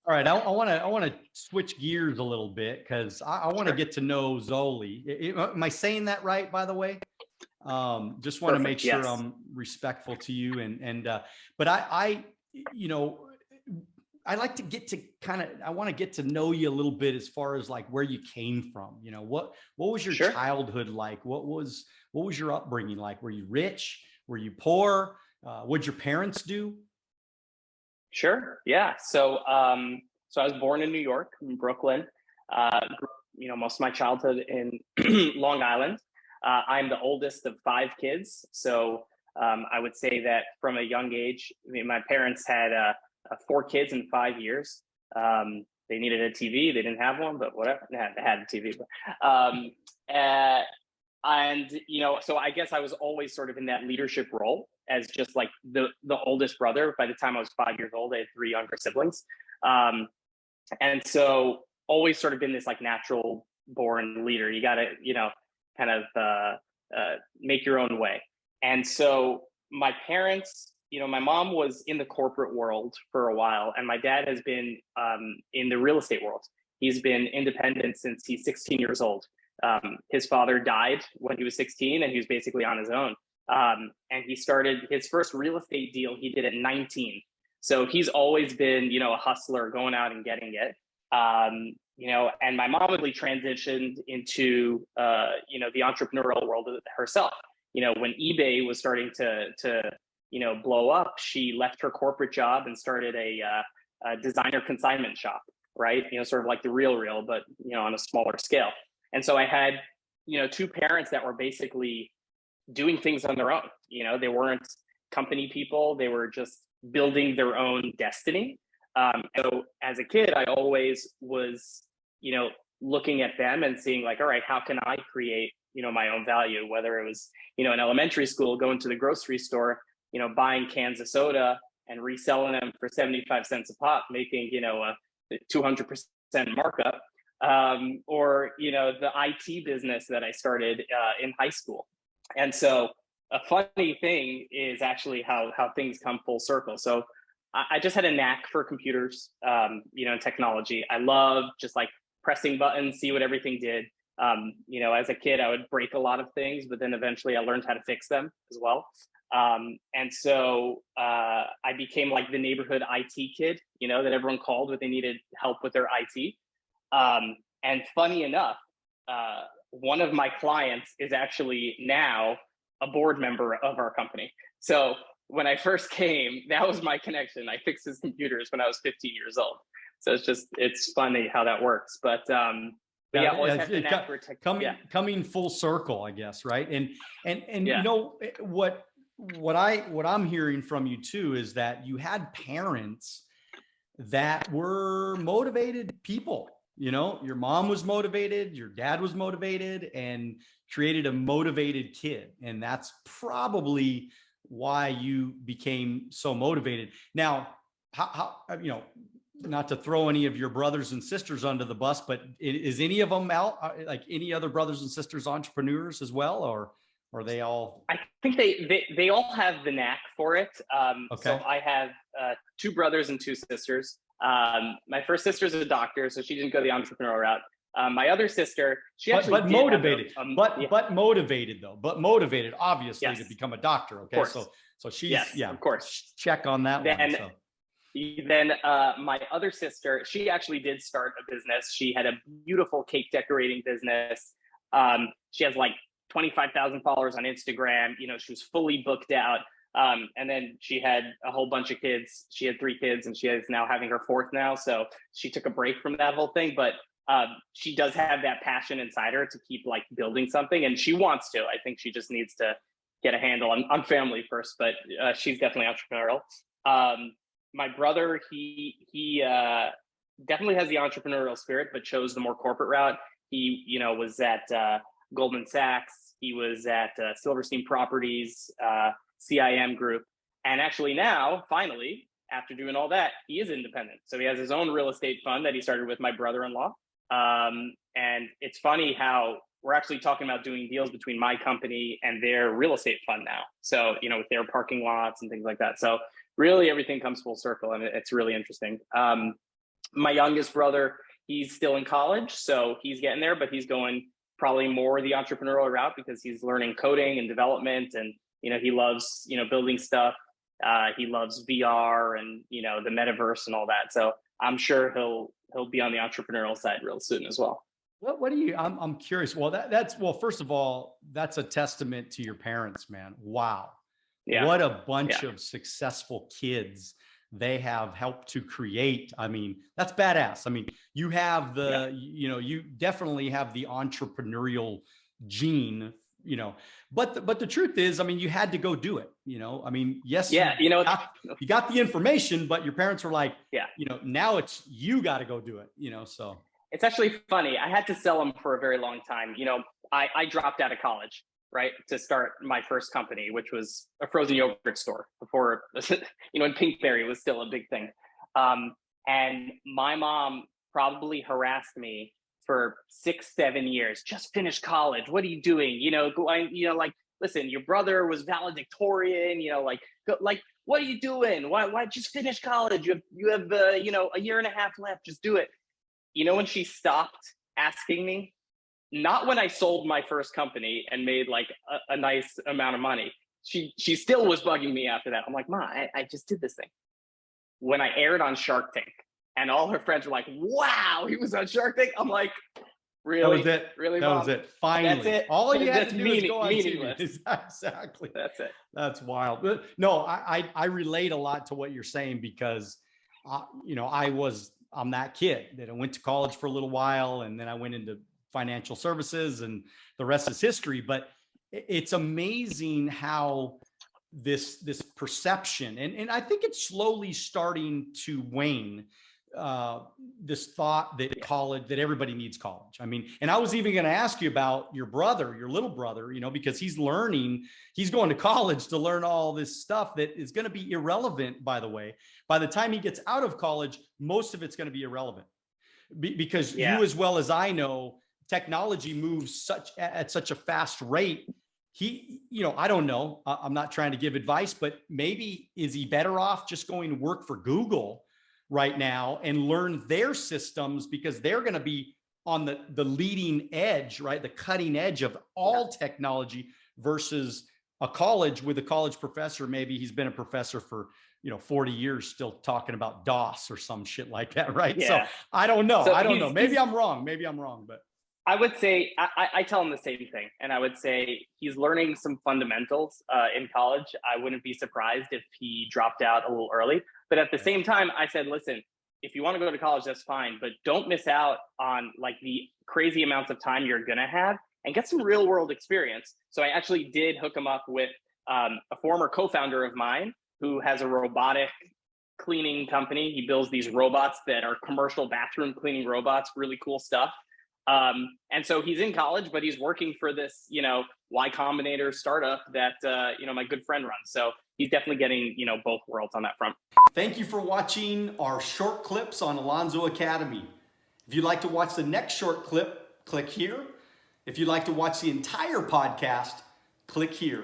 All right, I want to switch gears a little bit because I want to get to know Zoli. Am I saying that right, by the way? Just want to make sure I'm respectful to you, but I you know, I like to get to I want to get to know you a little bit as far as like where you came from. You know, what was your childhood like? What was your upbringing like? Were you rich? Were you poor? What'd your parents do? Sure. Yeah. So I was born in New York, in Brooklyn. Most of my childhood in Long Island. I'm the oldest of 5 kids. So I would say that from a young age, I mean, my parents had 4 kids in 5 years. They needed a TV. They didn't have one, but whatever. They had a TV. So I guess I was always sort of in that leadership role as just like the oldest brother. By the time I was 5 years old, I had 3 younger siblings. And so always sort of been this like natural born leader. You got to, kind of make your own way. And so my parents, my mom was in the corporate world for a while, and my dad has been in the real estate world. He's been independent since he's 16 years old. His father died when he was 16, and he was basically on his own. And he started his first real estate deal he did at 19. So he's always been, a hustler, going out and getting it. And my mom really transitioned into, the entrepreneurial world herself. When eBay was starting to blow up, she left her corporate job and started a designer consignment shop, right? Sort of like the Real, but, on a smaller scale. And so I had, 2 parents that were basically doing things on their own. They weren't company people. They were just building their own destiny. So as a kid, I always was, looking at them and seeing like, all right, how can I create, my own value? Whether it was, in elementary school, going to the grocery store, buying cans of soda and reselling them for 75 cents a pop, making, a 200% markup. Or, the IT business that I started in high school. And so a funny thing is actually how things come full circle. So I just had a knack for computers, and technology. I love just like pressing buttons, see what everything did. As a kid, I would break a lot of things, but then eventually I learned how to fix them as well. And so I became like the neighborhood IT kid, that everyone called when they needed help with their IT. And funny enough, one of my clients is actually now a board member of our company. So when I first came, that was my connection. I fixed his computers when I was 15 years old. So it's funny how that works. But always have to knack for tech. Coming full circle, I guess, right? And what I'm hearing from you too is that you had parents that were motivated people. Your mom was motivated, your dad was motivated, and created a motivated kid. And that's probably why you became so motivated. Now, how not to throw any of your brothers and sisters under the bus, but is any of them out, like any other brothers and sisters, entrepreneurs as well, or are they all? I think they all have the knack for it. Okay. So I have 2 brothers and 2 sisters. My first sister's a doctor, so she didn't go the entrepreneurial route. My other sister, she actually but motivated, but motivated, obviously, to become a doctor. Okay, so she's of course, check on that one. So. Then my other sister, she actually did start a business. She had a beautiful cake decorating business. She has like 25,000 followers on Instagram. She was fully booked out. And then she had a whole bunch of kids. She had 3 kids, and she is now having her 4th now. So she took a break from that whole thing, but she does have that passion inside her to keep like building something, and she wants to. I think she just needs to get a handle on family first, but she's definitely entrepreneurial. My brother, he definitely has the entrepreneurial spirit, but chose the more corporate route. He, was at Goldman Sachs. He was at Silverstein Properties, CIM Group. And actually now, finally, after doing all that, he is independent. So he has his own real estate fund that he started with my brother-in-law. And it's funny how we're actually talking about doing deals between my company and their real estate fund now. So, with their parking lots and things like that. So really everything comes full circle, and it's really interesting. My youngest brother, he's still in college, so he's getting there, but he's going probably more the entrepreneurial route because he's learning coding and development, and he loves building stuff. He loves VR and the metaverse and all that. So I'm sure he'll be on the entrepreneurial side real soon as well. What do you? I'm curious. Well, well, first of all, that's a testament to your parents, man. Wow, yeah. What a bunch of successful kids they have helped to create. I mean, that's badass. I mean, you have you definitely have the entrepreneurial gene, but the truth is, I mean, you had to go do it, I mean, yes. Yeah. You got the information, but your parents were like, yeah, now it's, you got to go do it, so. It's actually funny. I had to sell them for a very long time. I dropped out of college, right, to start my first company, which was a frozen yogurt store before, when Pinkberry was still a big thing. And my mom probably harassed me for 6-7 years. Just finished college. What are you doing? Like, listen, your brother was valedictorian. Like, what are you doing? Why just finish college? You have a year and a half left. Just do it. When she stopped asking me, not when I sold my first company and made like a nice amount of money. She still was bugging me after that. I'm like, Ma, I just did this thing. When I aired on Shark Tank, and all her friends were like, wow, he was on Shark Tank. I'm like, really? That was it. Really, that Mom? was it. Finally. That's it. All you had to do is go on meaningless. TV. Exactly. That's it. That's wild. But no, I relate a lot to what you're saying because, I'm that kid that I went to college for a little while and then I went into financial services and the rest is history. But it's amazing how this perception, and I think it's slowly starting to wane, this thought that college, that everybody needs college. I mean, and I was even going to ask you about your brother, your little brother, because he's going to college to learn all this stuff that is going to be irrelevant, by the way. By the time he gets out of college, most of it's going to be irrelevant because you, as well as I know, technology moves at such a fast rate. I don't know, I'm not trying to give advice, but maybe is he better off just going to work for Google right now and learn their systems because they're going to be on the leading edge, right? The cutting edge of all technology versus a college with a college professor. Maybe he's been a professor for, 40 years, still talking about DOS or some shit like that. Right. Yeah. So I don't know. So I don't know. Maybe I'm wrong, but I would say, I tell him the same thing. And I would say he's learning some fundamentals in college. I wouldn't be surprised if he dropped out a little early. But at the same time, I said, listen, if you want to go to college, that's fine. But don't miss out on like the crazy amounts of time you're going to have and get some real world experience. So I actually did hook him up with a former co-founder of mine who has a robotic cleaning company. He builds these robots that are commercial bathroom cleaning robots, really cool stuff. And so he's in college, but he's working for this, Y Combinator startup that, my good friend runs. So he's definitely getting, both worlds on that front. Thank you for watching our short clips on Alonzo Academy. If you'd like to watch the next short clip, click here. If you'd like to watch the entire podcast, click here.